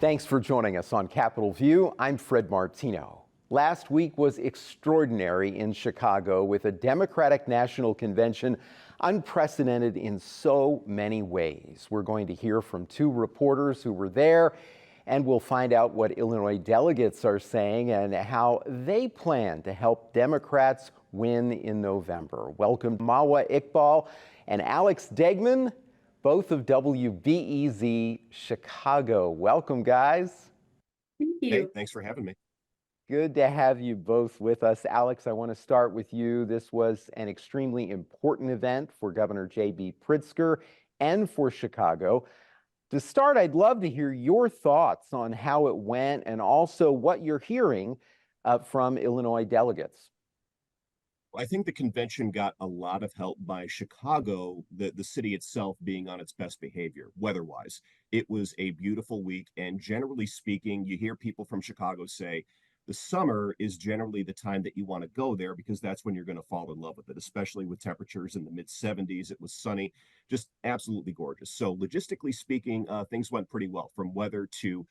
Thanks for joining us on Capitol View. I'm Fred Martino. Last week was extraordinary in Chicago with a Democratic National Convention unprecedented in so many ways. We're going to hear from two reporters who were there, and we'll find out what Illinois delegates are saying and how they plan to help Democrats win in November. Welcome Mawa, Iqbal, and Alex Degman, both of WBEZ Chicago. Welcome, guys. Thank you. Hey, thanks for having me. Good to have you both with us. Alex, I want to start with you. This was an extremely important event for Governor J.B. Pritzker and for Chicago. To start, I'd love to hear your thoughts on how it went and also what you're hearing from Illinois delegates. I think the convention got a lot of help by Chicago, the city itself being on its best behavior, weather-wise. It was a beautiful week, and generally speaking, you hear people from Chicago say, the summer is generally the time that you want to go there because that's when you're going to fall in love with it, especially with temperatures in the mid 70s. It was sunny, just absolutely gorgeous. So logistically speaking, things went pretty well from weather to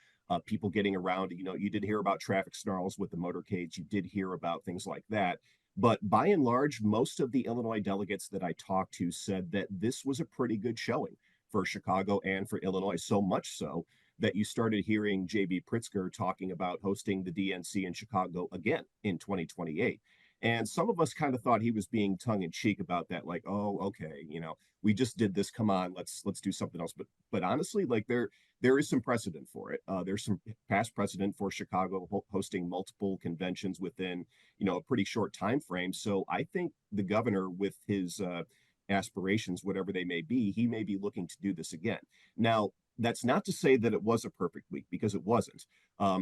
people getting around. You know, you did hear about traffic snarls with the motorcades. You did hear about things like that. But by and large, most of the Illinois delegates that I talked to said that this was a pretty good showing for Chicago and for Illinois, so much so that you started hearing J.B. Pritzker talking about hosting the DNC in Chicago again in 2028. And some of us kind of thought he was being tongue-in-cheek about that, like, oh, okay, you know, we just did this. Come on, let's do something else. But honestly, like there is some precedent for it. There's some past precedent for Chicago hosting multiple conventions within, you know, a pretty short time frame. So I think the governor, with his aspirations, whatever they may be, he may be looking to do this again. Now, that's not to say that it was a perfect week, because it wasn't.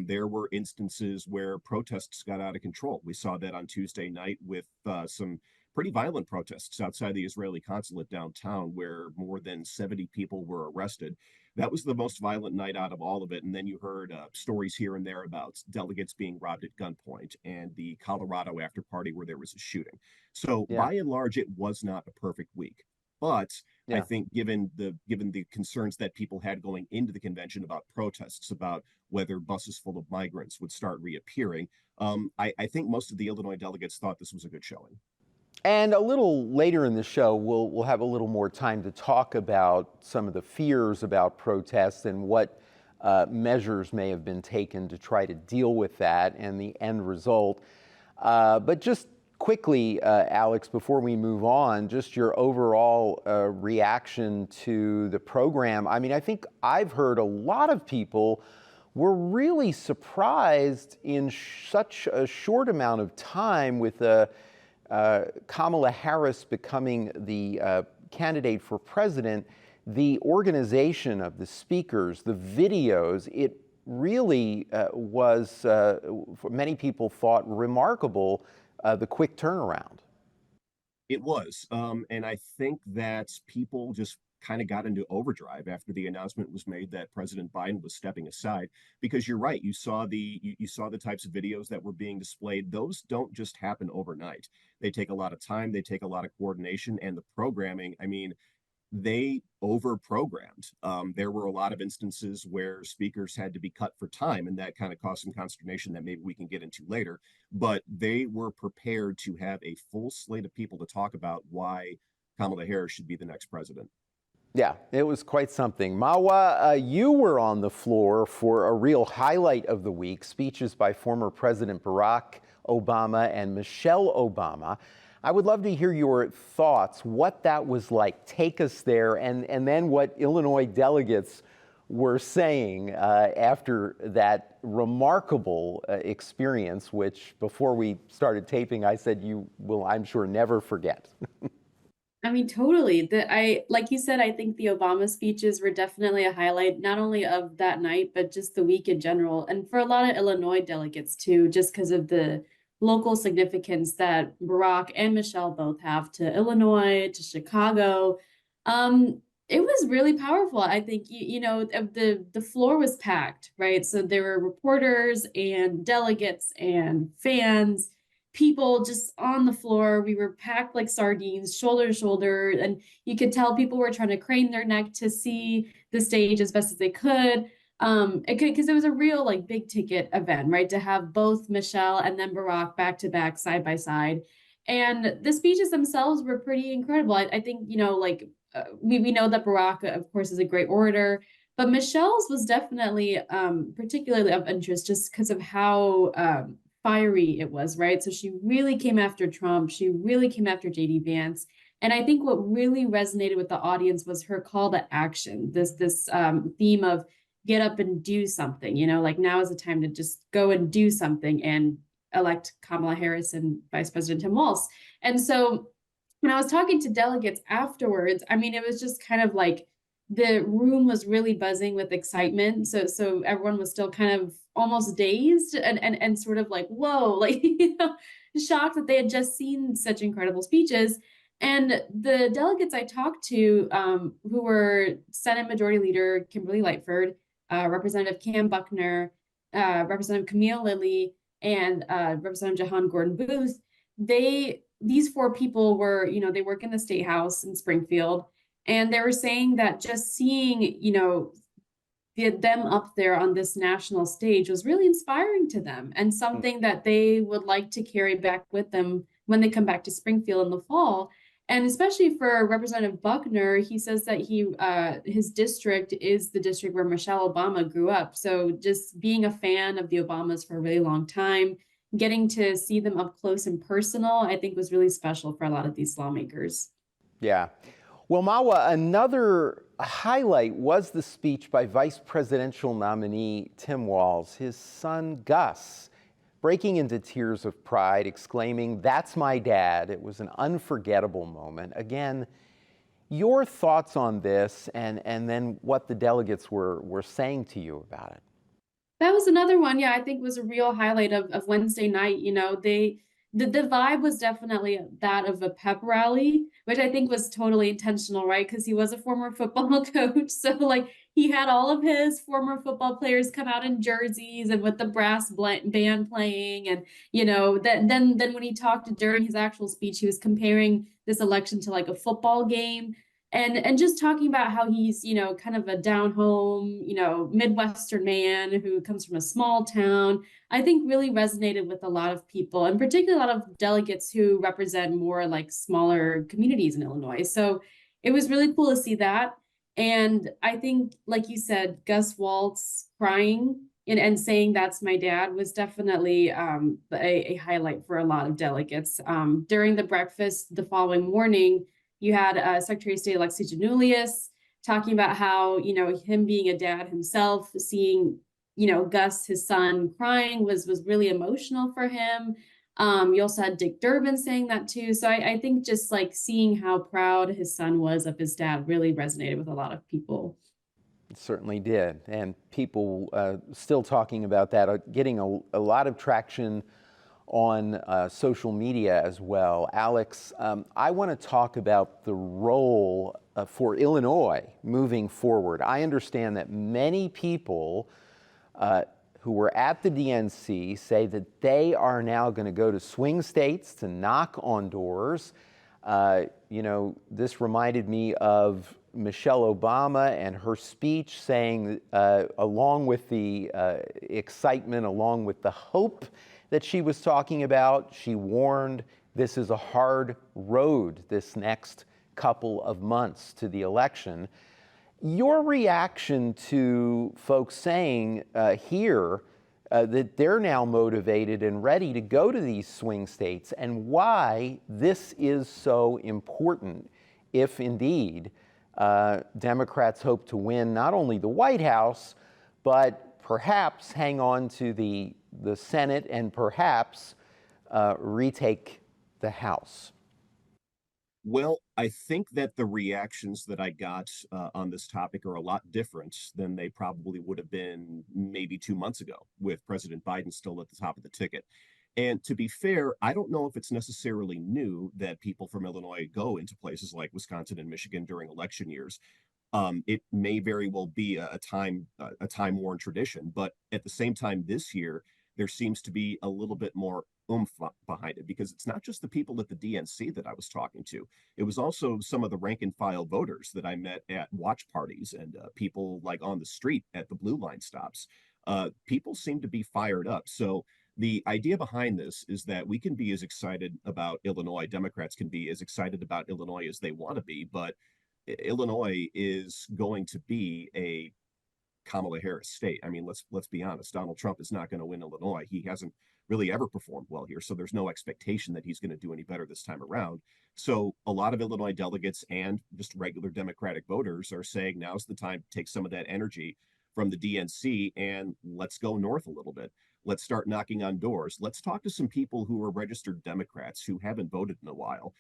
There were instances where protests got out of control. We saw that on Tuesday night with some pretty violent protests outside the Israeli consulate downtown, where more than 70 people were arrested. That was the most violent night out of all of it. And then you heard stories here and there about delegates being robbed at gunpoint and the Colorado after party where there was a shooting. So by and large, it was not a perfect week. But I think given the concerns that people had going into the convention about protests, about whether buses full of migrants would start reappearing, I think most of the Illinois delegates thought this was a good showing. And a little later in the show, we'll have a little more time to talk about some of the fears about protests and what measures may have been taken to try to deal with that and the end result. But just quickly, Alex, before we move on, just your overall reaction to the program. I mean, I think I've heard a lot of people were really surprised in such a short amount of time with Kamala Harris becoming the candidate for president, the organization of the speakers, the videos, it really was, many people thought, remarkable, the quick turnaround. It was. And I think that people just kind of got into overdrive after the announcement was made that President Biden was stepping aside, because you're right, you saw the types of videos that were being displayed. Those don't just happen overnight. They take a lot of time, they take a lot of coordination, and the programming, I mean, they over-programmed. There were a lot of instances where speakers had to be cut for time, and that kind of caused some consternation that maybe we can get into later. But they were prepared to have a full slate of people to talk about why Kamala Harris should be the next president. Yeah, it was quite something. Mawa, you were on the floor for a real highlight of the week, speeches by former President Barack Obama and Michelle Obama. I would love to hear your thoughts, what that was like. Take us there, and then what Illinois delegates were saying after that remarkable experience, which before we started taping, I said you will, I'm sure, never forget. I mean, totally. Like you said, I think the Obama speeches were definitely a highlight, not only of that night, but just the week in general. And for a lot of Illinois delegates too, just because of the local significance that Barack and Michelle both have to Illinois, to Chicago. It was really powerful. I think, you know, the floor was packed, right? So there were reporters and delegates and fans, people just on the floor. We were packed like sardines, shoulder to shoulder. And you could tell people were trying to crane their neck to see the stage as best as they could. Because it was a real like big ticket event, right? To have both Michelle and then Barack back to back, side by side. And the speeches themselves were pretty incredible. I think, like we know that Barack, of course, is a great orator, but Michelle's was definitely particularly of interest just because of how fiery it was, right? So she really came after Trump. She really came after JD Vance. And I think what really resonated with the audience was her call to action, this theme of get up and do something, like now is the time to just go and do something and elect Kamala Harris and Vice President Tim Walz. And so when I was talking to delegates afterwards, I mean, it was just kind of like the room was really buzzing with excitement. So everyone was still kind of almost dazed and sort of like, whoa, like, shocked that they had just seen such incredible speeches. And the delegates I talked to, who were Senate Majority Leader Kimberly Lightford, Representative Cam Buckner, Representative Camille Lilly, and Representative Jahan Gordon Booth, these four people were, they work in the State House in Springfield, and they were saying that just seeing, them up there on this national stage was really inspiring to them and something that they would like to carry back with them when they come back to Springfield in the fall. And especially for Representative Buckner, he says that his district is the district where Michelle Obama grew up. So just being a fan of the Obamas for a really long time, getting to see them up close and personal, I think was really special for a lot of these lawmakers. Yeah. Well, Mawa, another highlight was the speech by Vice Presidential nominee Tim Walz, his son Gus, breaking into tears of pride, exclaiming, "That's my dad." It was an unforgettable moment. Again, your thoughts on this and then what the delegates were saying to you about it. That was another one, yeah, I think was a real highlight of Wednesday night. The vibe was definitely that of a pep rally, which I think was totally intentional, right? Because he was a former football coach. So like he had all of his former football players come out in jerseys and with the brass band playing. And, then when he talked during his actual speech, he was comparing this election to like a football game. And just talking about how he's, kind of a down home, Midwestern man who comes from a small town, I think really resonated with a lot of people, and particularly a lot of delegates who represent more like smaller communities in Illinois. So it was really cool to see that. And I think, like you said, Gus Waltz crying and saying that's my dad was definitely a highlight for a lot of delegates. During the breakfast the following morning, you had Secretary of State Alexi Janulius talking about how, him being a dad himself, seeing, Gus, his son, crying was really emotional for him. You also had Dick Durbin saying that too. So I think just like seeing how proud his son was of his dad really resonated with a lot of people. It certainly did. And people still talking about that, getting a lot of traction on social media as well. Alex, I want to talk about the role for Illinois moving forward. I understand that many people who were at the DNC say that they are now going to go to swing states to knock on doors. This reminded me of Michelle Obama and her speech saying, along with the excitement, along with the hope that she was talking about, she warned this is a hard road this next couple of months to the election. Your reaction to folks saying here that they're now motivated and ready to go to these swing states, and why this is so important if indeed Democrats hope to win not only the White House, but perhaps hang on to the Senate and perhaps retake the House? Well, I think that the reactions that I got on this topic are a lot different than they probably would have been maybe 2 months ago, with President Biden still at the top of the ticket. And to be fair, I don't know if it's necessarily new that people from Illinois go into places like Wisconsin and Michigan during election years. It may very well be a time-worn tradition, but at the same time this year, there seems to be a little bit more oomph behind it, because it's not just the people at the DNC that I was talking to. It was also some of the rank and file voters that I met at watch parties and people like on the street at the Blue Line stops. People seem to be fired up. So the idea behind this is that we can be as excited about Illinois, Democrats can be as excited about Illinois as they want to be, but Illinois is going to be a Kamala Harris state. I mean, let's be honest. Donald Trump is not going to win Illinois. He hasn't really ever performed well here, so there's no expectation that he's going to do any better this time around. So a lot of Illinois delegates and just regular Democratic voters are saying now's the time to take some of that energy from the DNC and let's go north a little bit. Let's start knocking on doors. Let's talk to some people who are registered Democrats who haven't voted in a while.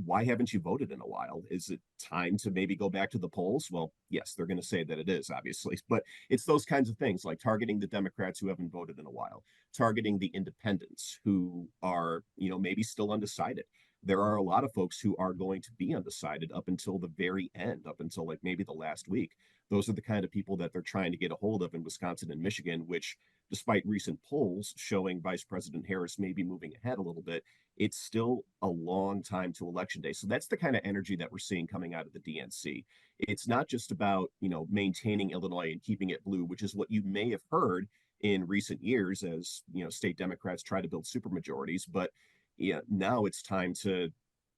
Why haven't you voted in a while? Is it time to maybe go back to the polls? Well, yes, they're going to say that it is, obviously, but it's those kinds of things, like targeting the Democrats who haven't voted in a while, targeting the independents who are, maybe still undecided. There are a lot of folks who are going to be undecided up until the very end, up until like maybe the last week. Those are the kind of people that they're trying to get a hold of in Wisconsin and Michigan, which, despite recent polls showing Vice President Harris may be moving ahead a little bit, it's still a long time to election day. So that's the kind of energy that we're seeing coming out of the DNC. It's not just about, maintaining Illinois and keeping it blue, which is what you may have heard in recent years as, state Democrats try to build supermajorities. But yeah, now it's time to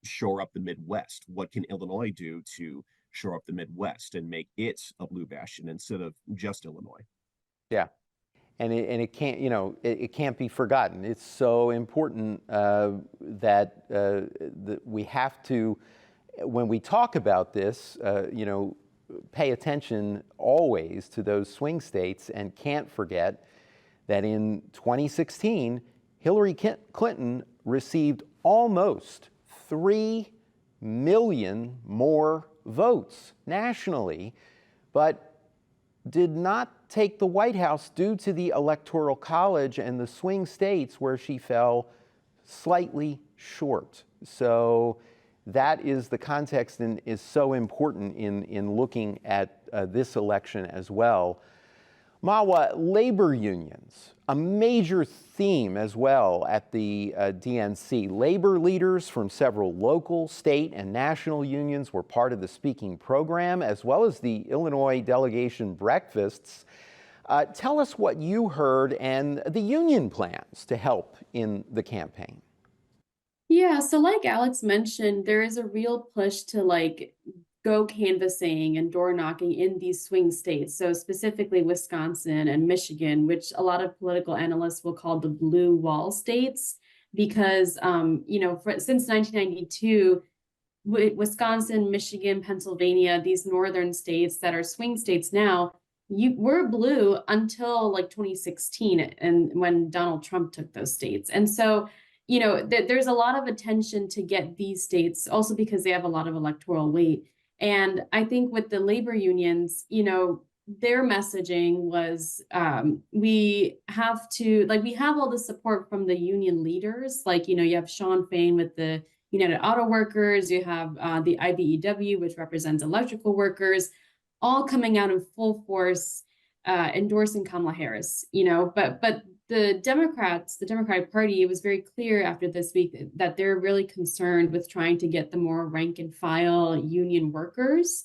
shore up the Midwest. What can Illinois do to shore up the Midwest and make it a blue bastion instead of just Illinois? Yeah. And it can't, it can't be forgotten. It's so important that we have to, when we talk about this, pay attention always to those swing states, and can't forget that in 2016, Hillary Clinton received almost 3 million more votes nationally, but did not take the White House due to the Electoral College and the swing states where she fell slightly short. So that is the context and is so important in looking at this election as well. Mawa, labor unions, a major theme as well at the DNC. Labor leaders from several local, state, and national unions were part of the speaking program, as well as the Illinois delegation breakfasts. Tell us what you heard and the union plans to help in the campaign. Yeah, so like Alex mentioned, there is a real push to go canvassing and door knocking in these swing states. So specifically Wisconsin and Michigan, which a lot of political analysts will call the blue wall states, because, since 1992, Wisconsin, Michigan, Pennsylvania, these northern states that are swing states now, were blue until 2016, and when Donald Trump took those states. And so, there's a lot of attention to get these states, also because they have a lot of electoral weight. And I think with the labor unions, their messaging was, we have all the support from the union leaders. You have Sean Fain with the United Auto Workers, you have the IBEW, which represents electrical workers, all coming out in full force, endorsing Kamala Harris, but the Democratic Party, it was very clear after this week that they're really concerned with trying to get the more rank and file union workers,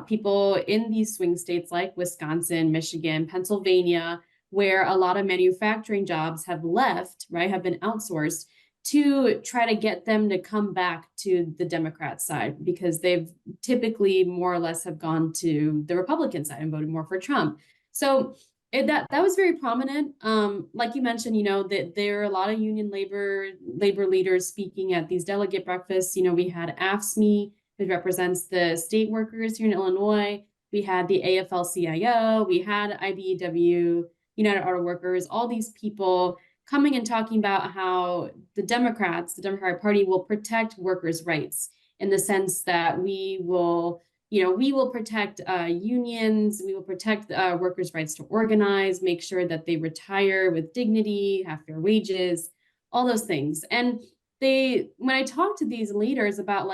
people in these swing states like Wisconsin, Michigan, Pennsylvania, where a lot of manufacturing jobs have left, right, have been outsourced, to try to get them to come back to the Democrat side, because they've typically more or less have gone to the Republican side and voted more for Trump. So that was very prominent. Like you mentioned, that there are a lot of union labor leaders speaking at these delegate breakfasts. We had AFSCME, which represents the state workers here in Illinois. We had the AFL-CIO. We had IBEW, United Auto Workers, all these people coming and talking about how the Democratic Party will protect workers' rights, in the sense that we will protect unions, we will protect workers' rights to organize, make sure that they retire with dignity, have fair wages, all those things. And when I talk to these leaders about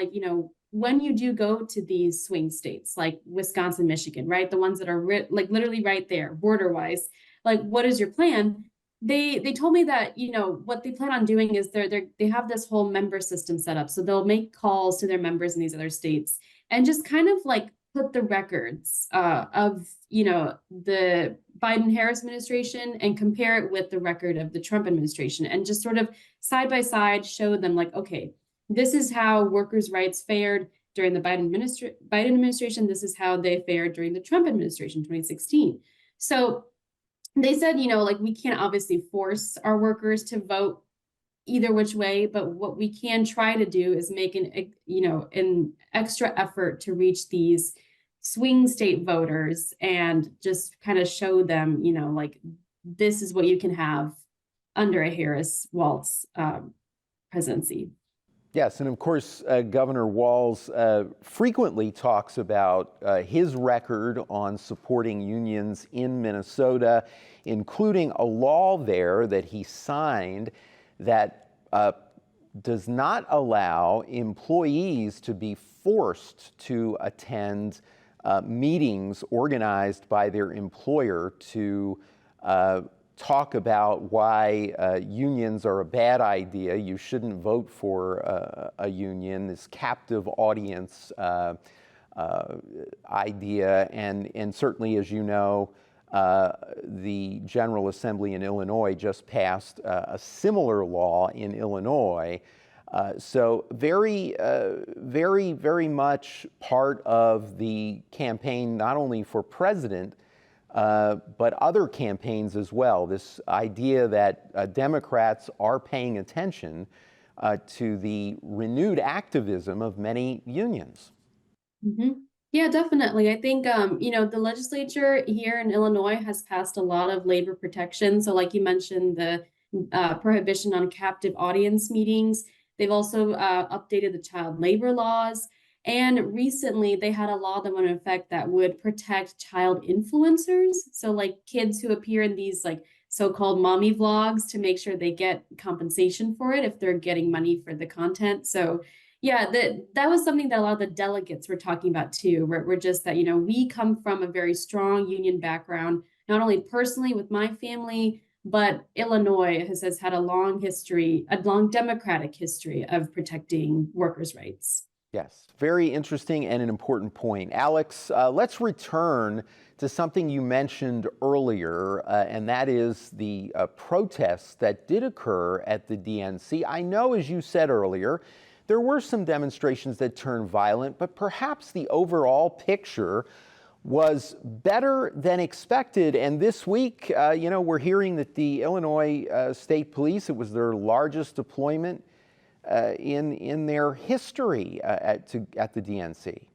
when you do go to these swing states like Wisconsin, Michigan, right, the ones that are literally right there, border-wise, what is your plan? they told me that, you know, what they plan on doing is they have this whole member system set up. So they'll make calls to their members in these other states and just kind of like put the records of, you know, the Biden-Harris administration and compare it with the record of the Trump administration and just sort of side by side show them like, okay, this is how workers' rights fared during the Biden administration. This is how they fared during the Trump administration, 2016. So they said, you know, like we can't obviously force our workers to vote either which way, but what we can try to do is make an extra effort to reach these swing state voters and just kind of show them, you know, like this is what you can have under a Harris Walz presidency. Yes, and of course, Governor Walz frequently talks about his record on supporting unions in Minnesota, including a law there that he signed that does not allow employees to be forced to attend meetings organized by their employer to talk about why unions are a bad idea. You shouldn't vote for a union, this captive audience idea. And certainly, as you know, the General Assembly in Illinois just passed a similar law in Illinois. So very much part of the campaign, not only for president, but other campaigns as well. This idea that Democrats are paying attention to the renewed activism of many unions. Mm-hmm. Yeah, definitely. I think, you know, the legislature here in Illinois has passed a lot of labor protection. So like you mentioned, the prohibition on captive audience meetings. They've also updated the child labor laws. And recently they had a law that went in effect that would protect child influencers. So like kids who appear in these like so-called mommy vlogs to make sure they get compensation for it if they're getting money for the content. So yeah, that was something that a lot of the delegates were talking about too. We're just that, you know, we come from a very strong union background, not only personally with my family, but Illinois has had a long history, a long democratic history of protecting workers' rights. Yes, very interesting and an important point. Alex, let's return to something you mentioned earlier, and that is the protests that did occur at the DNC. I know, as you said earlier, there were some demonstrations that turned violent, but perhaps the overall picture was better than expected. And this week, you know, we're hearing that the Illinois State Police, it was their largest deployment in their history at the DNC.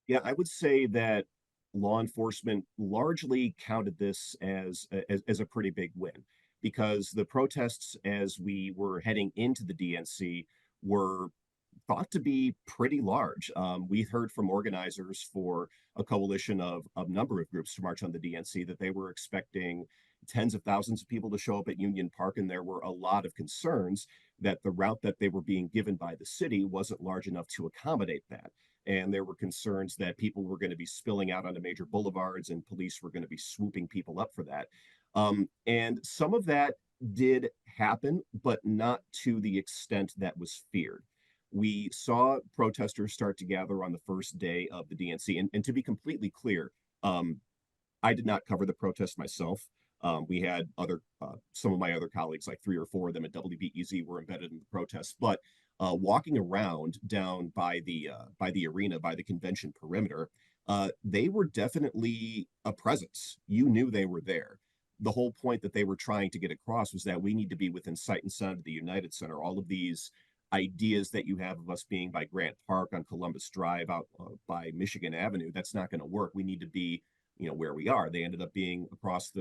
Yeah, I would say that law enforcement largely counted this as a pretty big win, because the protests as we were heading into the DNC were thought to be pretty large. We heard from organizers for a coalition of a number of groups to march on the DNC that they were expecting tens of thousands of people to show up at Union Park, and there were a lot of concerns that the route that they were being given by the city wasn't large enough to accommodate that. And there were concerns that people were going to be spilling out onto major boulevards and police were going to be swooping people up for that. And some of that did happen, but not to the extent that was feared. We saw protesters start to gather on the first day of the DNC. And to be completely clear, I did not cover the protest myself. We had some of my other colleagues, like 3 or 4 of them at WBEZ, were embedded in the protests. But walking around down by the arena, by the convention perimeter, they were definitely a presence. You knew they were there. The whole point that they were trying to get across was that we need to be within sight and sound of the United Center. All of these ideas that you have of us being by Grant Park, on Columbus Drive, out by Michigan Avenue, that's not going to work. We need to be, you know, where we are. They ended up being across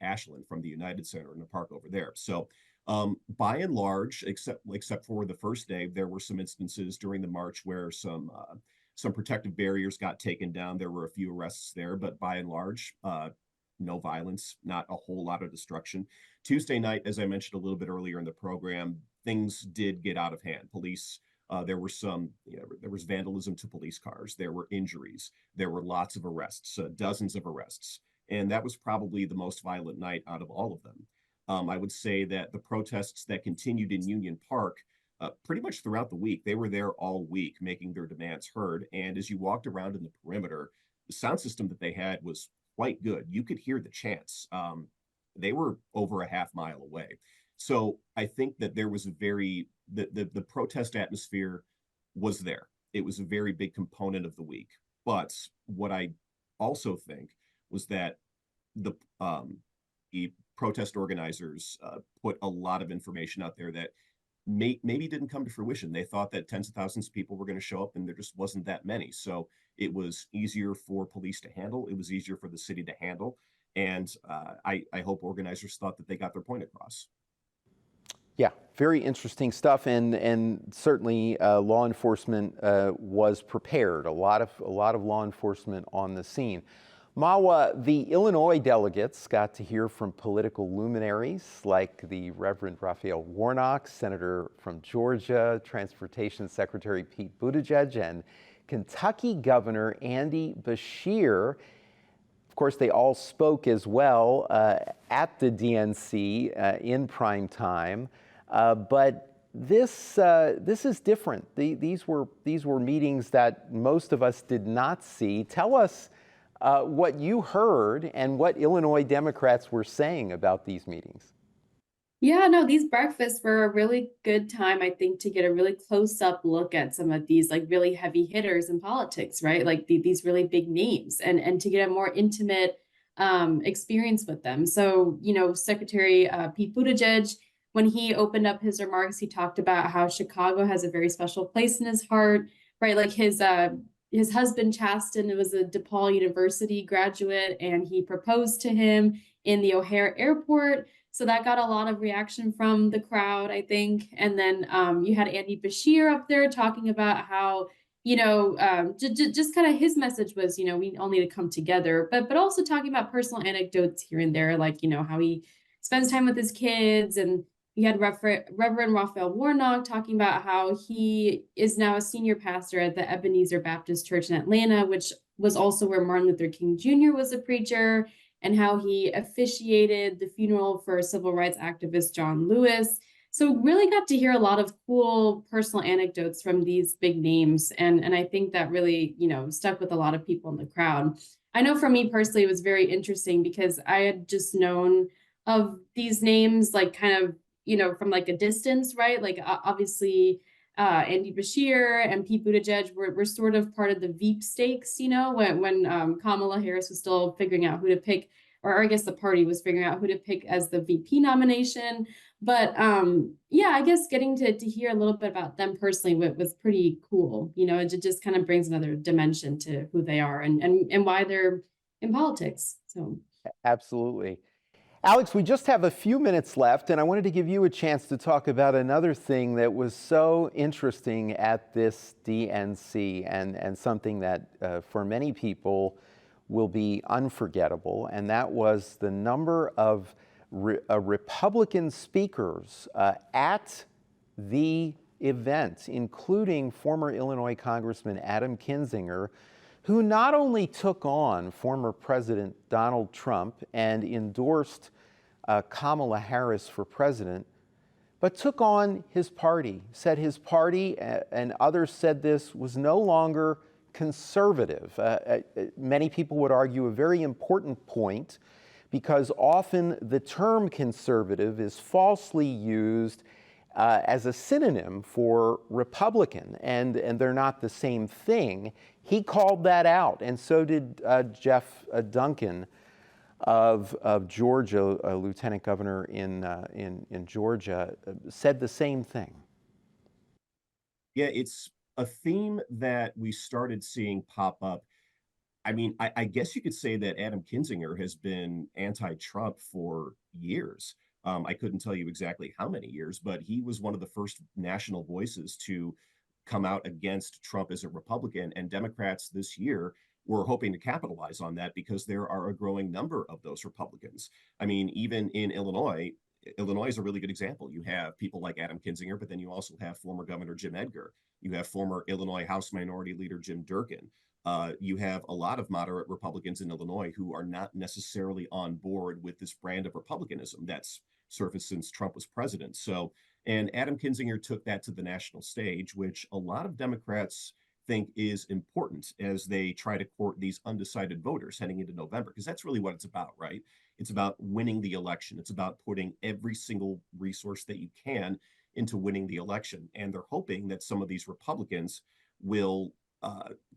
Ashland from the United Center in the park over there. So by and large, except for the first day, there were some instances during the march where some protective barriers got taken down. There were a few arrests there, but by and large, no violence, not a whole lot of destruction. Tuesday night, as I mentioned a little bit earlier in the program, things did get out of hand. Police, there was vandalism to police cars. There were injuries. There were lots of arrests, dozens of arrests. And that was probably the most violent night out of all of them. I would say that the protests that continued in Union Park pretty much throughout the week, they were there all week making their demands heard. And as you walked around in the perimeter, the sound system that they had was quite good. You could hear the chants. They were over a half mile away. So I think that there was a the protest atmosphere was there. It was a very big component of the week. But what I also think was that the protest organizers put a lot of information out there that maybe didn't come to fruition. They thought that tens of thousands of people were going to show up, and there just wasn't that many. So it was easier for police to handle. It was easier for the city to handle. And I hope organizers thought that they got their point across. Yeah, very interesting stuff, and certainly law enforcement was prepared. A lot of law enforcement on the scene. Mawa, the Illinois delegates got to hear from political luminaries like the Reverend Raphael Warnock, Senator from Georgia, Transportation Secretary Pete Buttigieg, and Kentucky Governor Andy Beshear. Of course, they all spoke as well at the DNC in prime time, but this is different. These were meetings that most of us did not see. Tell us what you heard and what Illinois Democrats were saying about these meetings. Yeah, no, these breakfasts were a really good time, I think, to get a really close-up look at some of these like really heavy hitters in politics, right? Like these really big names, and to get a more intimate experience with them. So, Secretary Pete Buttigieg, when he opened up his remarks, he talked about how Chicago has a very special place in his heart, right? Like his husband Chasten was a DePaul University graduate, and he proposed to him in the O'Hare Airport. So that got a lot of reaction from the crowd, I think. And then you had Andy Beshear up there talking about how, just kind of his message was, we all need to come together, but also talking about personal anecdotes here and there, like, how he spends time with his kids. And you had Reverend Raphael Warnock talking about how he is now a senior pastor at the Ebenezer Baptist Church in Atlanta, which was also where Martin Luther King Jr. was a preacher, and how he officiated the funeral for civil rights activist John Lewis. So really got to hear a lot of cool personal anecdotes from these big names. And I think that really, stuck with a lot of people in the crowd. I know for me personally, it was very interesting because I had just known of these names, like kind of, from like a distance, right? Like obviously, Andy Beshear and Pete Buttigieg were sort of part of the Veep stakes, when Kamala Harris was still figuring out who to pick, or I guess the party was figuring out who to pick as the VP nomination. But yeah, I guess getting to hear a little bit about them personally was pretty cool. It just kind of brings another dimension to who they are and why they're in politics. So Absolutely. Alex, we just have a few minutes left, and I wanted to give you a chance to talk about another thing that was so interesting at this DNC and something that for many people will be unforgettable, and that was the number of Republican speakers at the event, including former Illinois Congressman Adam Kinzinger, who not only took on former President Donald Trump and endorsed Kamala Harris for president, but took on his party, said his party, and others said this, was no longer conservative. Many people would argue a very important point, because often the term conservative is falsely used as a synonym for Republican, and they're not the same thing. He called that out, and so did Jeff Duncan of Georgia, a lieutenant governor in Georgia, said the same thing. Yeah, it's a theme that we started seeing pop up. I mean, I guess you could say that Adam Kinzinger has been anti-Trump for years. I couldn't tell you exactly how many years, but he was one of the first national voices to come out against Trump as a Republican, and Democrats this year were hoping to capitalize on that because there are a growing number of those Republicans. I mean, even in Illinois is a really good example. You have people like Adam Kinzinger, but then you also have former Governor Jim Edgar. You have former Illinois House Minority Leader Jim Durkin. You have a lot of moderate Republicans in Illinois who are not necessarily on board with this brand of Republicanism that's surfaced since Trump was president. So, and Adam Kinzinger took that to the national stage, which a lot of Democrats think is important as they try to court these undecided voters heading into November, because that's really what it's about, right? It's about winning the election. It's about putting every single resource that you can into winning the election. And they're hoping that some of these Republicans will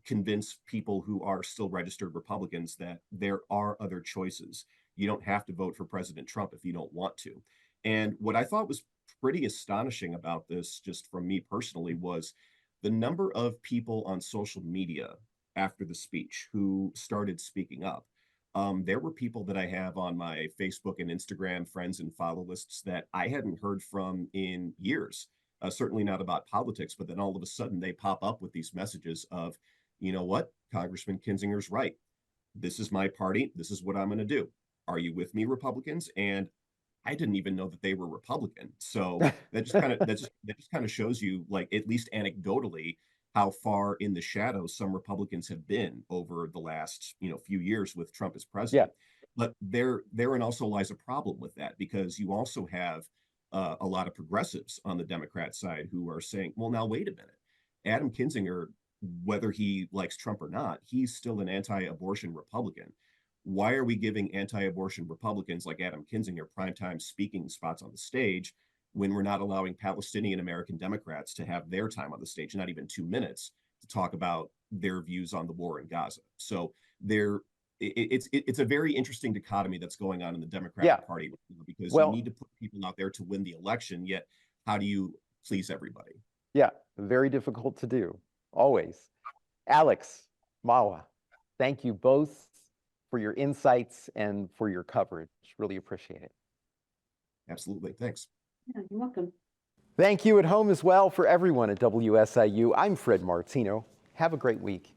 convince people who are still registered Republicans that there are other choices. You don't have to vote for President Trump if you don't want to. And what I thought was pretty astonishing about this, just from me personally, was the number of people on social media after the speech who started speaking up. There were people that I have on my Facebook and Instagram friends and follow lists that I hadn't heard from in years. Certainly not about politics, but then all of a sudden they pop up with these messages of, you know what, Congressman Kinzinger's right. This is my party. This is what I'm going to do. Are you with me, Republicans? And I didn't even know that they were Republican. So that just kind of shows you, like, at least anecdotally, how far in the shadows some Republicans have been over the last, few years with Trump as president. Yeah. But therein also lies a problem with that, because you also have a lot of progressives on the Democrat side who are saying, well, now wait a minute. Adam Kinzinger, whether he likes Trump or not, he's still an anti-abortion Republican. Why are we giving anti-abortion Republicans like Adam Kinzinger primetime speaking spots on the stage when we're not allowing Palestinian American Democrats to have their time on the stage, not even 2 minutes, to talk about their views on the war in Gaza? So it's a very interesting dichotomy that's going on in the Democratic Party, because you need to put people out there to win the election, yet how do you please everybody? Yeah, very difficult to do, always. Alex, Mawa, thank you both for your insights and for your coverage. Really appreciate it. Absolutely. Thanks. Yeah, you're welcome. Thank you at home as well. For everyone at WSIU, I'm Fred Martino. Have a great week.